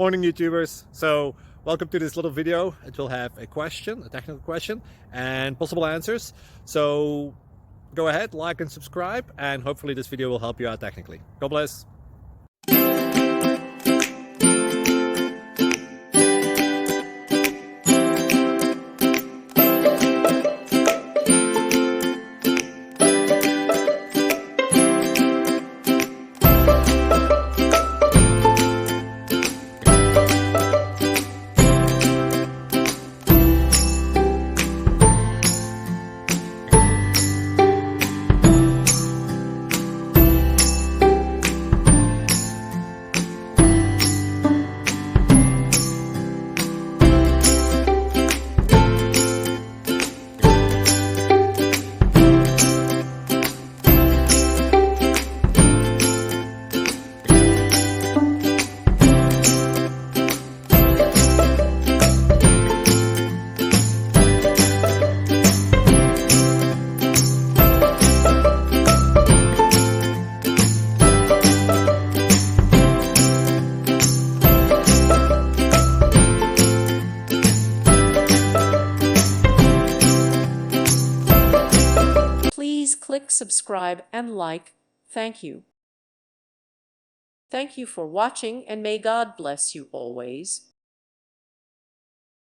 Morning YouTubers. So welcome to this little video. It will have a question, a technical question, and possible answers. So go ahead, like and subscribe, and hopefully this video will help you out technically. God bless. Please click subscribe and like. Thank you. Thank you for watching, and may God bless you always.